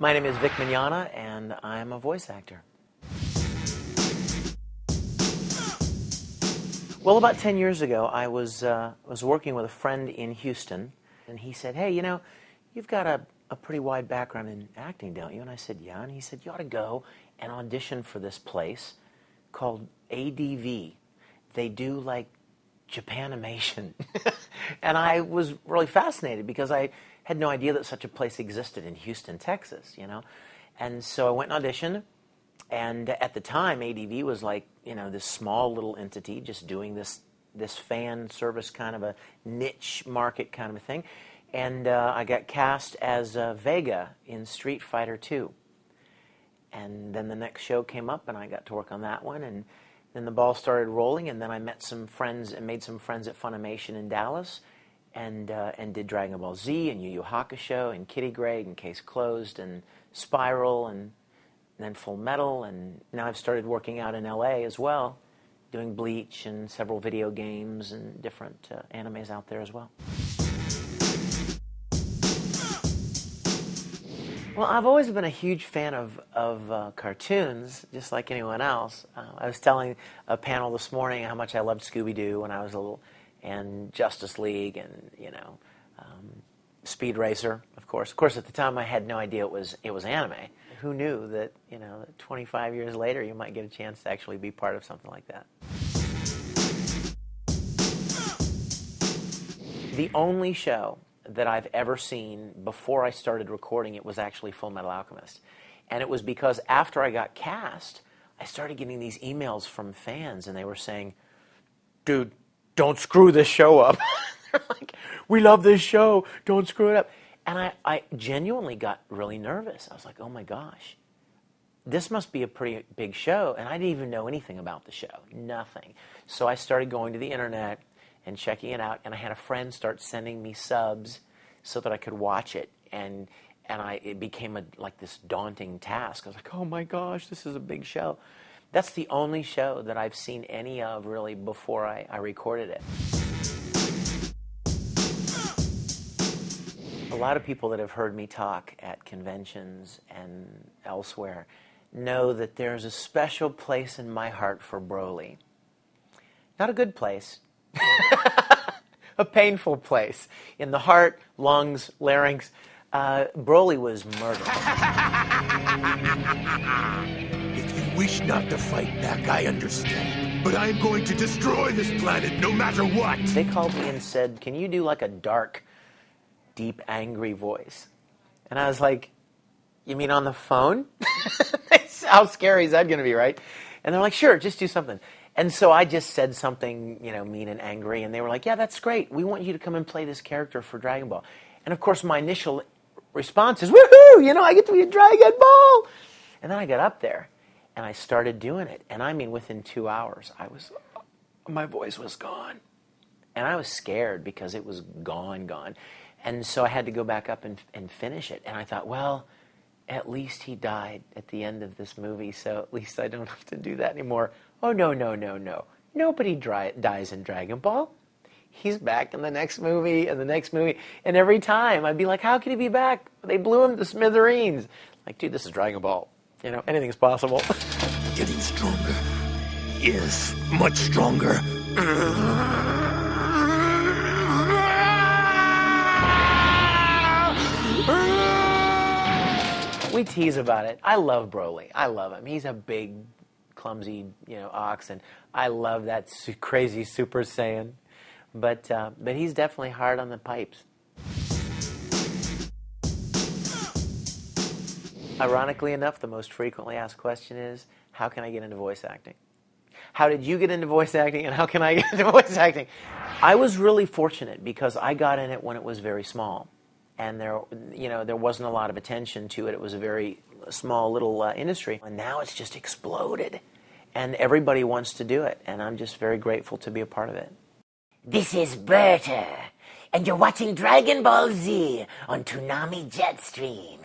My name is Vic Mignogna, and I'm a voice actor. Well, about 10 years ago, I was working with a friend in Houston, and he said, "Hey, you've got a pretty wide background in acting, don't you?" And I said, "Yeah." And he said, "You ought to go and audition for this place called ADV. They do, like, Japanimation." And I was really fascinated because I had no idea that such a place existed in Houston, Texas, And so I went and auditioned, and at the time, ADV was like, this small little entity just doing this fan service kind of a niche market kind of a thing. And I got cast as Vega in Street Fighter 2. And then the next show came up, and I got to work on that one, and then the ball started rolling, and then I met some friends and made some friends at Funimation in Dallas, and did Dragon Ball Z and Yu Yu Hakusho and Kitty Grade and Case Closed and Spiral and then Full Metal, and now I've started working out in LA as well, doing Bleach and several video games and different animes out there as well. Well, I've always been a huge fan of cartoons, just like anyone else. I was telling a panel this morning how much I loved Scooby-Doo when I was little, and Justice League, and Speed Racer, of course. Of course, at the time I had no idea it was anime. Who knew that that 25 years later you might get a chance to actually be part of something like that? The only show that I've ever seen before I started recording it was actually Full Metal Alchemist. And it was because after I got cast, I started getting these emails from fans, and they were saying, "Dude, don't screw this show up." They're like, "We love this show, don't screw it up." And I genuinely got really nervous. I was like, oh my gosh, this must be a pretty big show. And I didn't even know anything about the show, nothing. So I started going to the internet and checking it out, and I had a friend start sending me subs so that I could watch it, and it became like this daunting task. I was like, oh my gosh, this is a big show. That's the only show that I've seen any of really before I recorded it. A lot of people that have heard me talk at conventions and elsewhere know that there's a special place in my heart for Broly. Not a good place. A painful place. In the heart, lungs, larynx. Broly was murdered. If you wish not to fight back, I understand. But I am going to destroy this planet no matter what. They called me and said, "Can you do like a dark, deep, angry voice?" And I was like, "You mean on the phone?" How scary is that going to be, right? And they're like, "Sure, just do something." And so I just said something, mean and angry, and they were like, "Yeah, that's great. We want you to come and play this character for Dragon Ball." And of course, my initial response is, "Woohoo! I get to be a Dragon Ball!" And then I got up there, and I started doing it. And I mean, within 2 hours, my voice was gone. And I was scared because it was gone. And so I had to go back up and finish it. And I thought, well, at least he died at the end of this movie, so at least I don't have to do that anymore. Oh, no. Nobody dies in Dragon Ball. He's back in the next movie and the next movie. And every time I'd be like, how can he be back? They blew him to smithereens. Like, dude, this is Dragon Ball. Anything's possible. Getting stronger. Yes, much stronger. We tease about it. I love Broly. I love him. He's a big, clumsy, ox, and I love that crazy Super Saiyan. But he's definitely hard on the pipes. Ironically enough, the most frequently asked question is, how can I get into voice acting? How did you get into voice acting, and how can I get into voice acting? I was really fortunate because I got in it when it was very small. And there wasn't a lot of attention to it. It was a very small little industry. And now it's just exploded. And everybody wants to do it. And I'm just very grateful to be a part of it. This is Berta, and you're watching Dragon Ball Z on Toonami Jetstream.